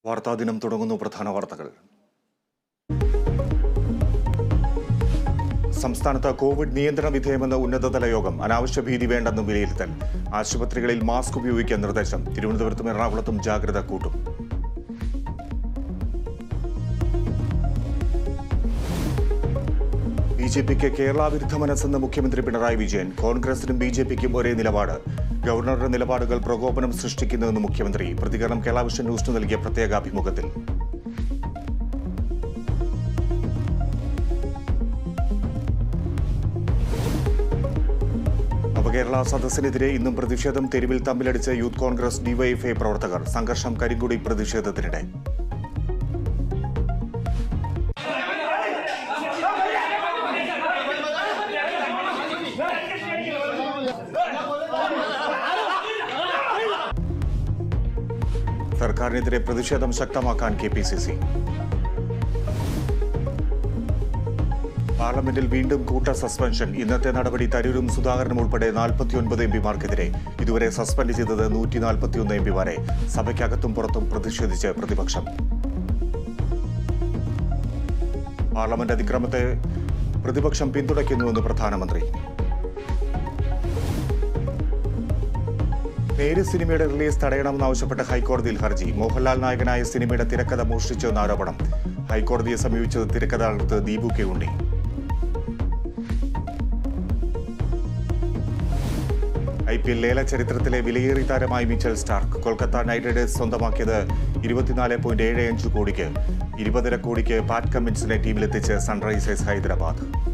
വാർത്താദിനം തുടങ്ങുന്നു. പ്രധാന വാർത്തകൾ. സംസ്ഥാനത്ത് കോവിഡ് നിയന്ത്രണ വിധേയമെന്ന ഉന്നതതല യോഗം. അനാവശ്യ ഭീതി വേണ്ടെന്നും വിലയിരുത്തൽ. ആശുപത്രികളിൽ മാസ്ക് ഉപയോഗിക്കാൻ നിർദ്ദേശം. തിരുവനന്തപുരത്തും എറണാകുളത്തും ജാഗ്രത കൂട്ടും. ബിജെപിക്ക് കേരള വിരുദ്ധ മനസ്സെന്ന് മുഖ്യമന്ത്രി പിണറായി വിജയൻ. കോൺഗ്രസിനും ബിജെപിക്കും ഒരേ നിലപാട്. ഗവർണറുടെ നിലപാടുകൾ പ്രകോപനം സൃഷ്ടിക്കുന്നുവെന്ന് മുഖ്യമന്ത്രി. പ്രതികരണം കേരള വിഷൻ ന്യൂസിന് നൽകിയ പ്രത്യേക അഭിമുഖത്തിൽ. നവകേരള സദസ്സിനെതിരെ ഇന്നും പ്രതിഷേധം. തെരുവിൽ തമ്മിലടിച്ച് യൂത്ത് കോൺഗ്രസ് ഡിവൈഎഫ്ഐ പ്രവർത്തകർ. സംഘർഷം കരിങ്കൊടി പ്രതിഷേധത്തിനിടെ. സർക്കാരിനെതിരെ പ്രതിഷേധം ശക്തമാക്കാൻ കെപിസിസി. പാർലമെന്റിൽ വീണ്ടും കൂട്ട സസ്പെൻഷൻ. ഇന്നത്തെ നടപടി തരൂരും സുധാകരനും ഉൾപ്പെടെ 49 എംപിമാർക്കെതിരെ. ഇതുവരെ സസ്പെൻഡ് ചെയ്തത് 141 എംപിമാരെ. സഭയ്ക്കകത്തും പുറത്തും പ്രതിഷേധിച്ച് പ്രതിപക്ഷം. പാർലമെന്റ് അതിക്രമത്തെ പ്രതിപക്ഷം പിന്തുണയ്ക്കുന്നുവെന്ന് പ്രധാനമന്ത്രി. നേര് സിനിമയുടെ റിലീസ് തടയണമെന്നാവശ്യപ്പെട്ട് ഹൈക്കോടതിയിൽ ഹർജി. മോഹൻലാൽ നായകനായ സിനിമയുടെ തിരക്കഥ മോഷ്ടിച്ചെന്ന ആരോപണം. ഹൈക്കോടതിയെ സമീപിച്ചത് തിരക്കഥാകൃത്ത് ദീപു കെ ഉണ്ണി. IPL ലേല ചരിത്രത്തിലെ വിലയേറിയ താരമായി Mitchell Starc. Kolkata night Riders സ്വന്തമാക്കിയത് 24.75 കോടിക്ക്. 20.5 കോടിക്ക് പാറ്റ് കമ്മിൻസിനെ ടീമിലെത്തിച്ച് സൺറൈസേഴ്സ് ഹൈദരാബാദ്.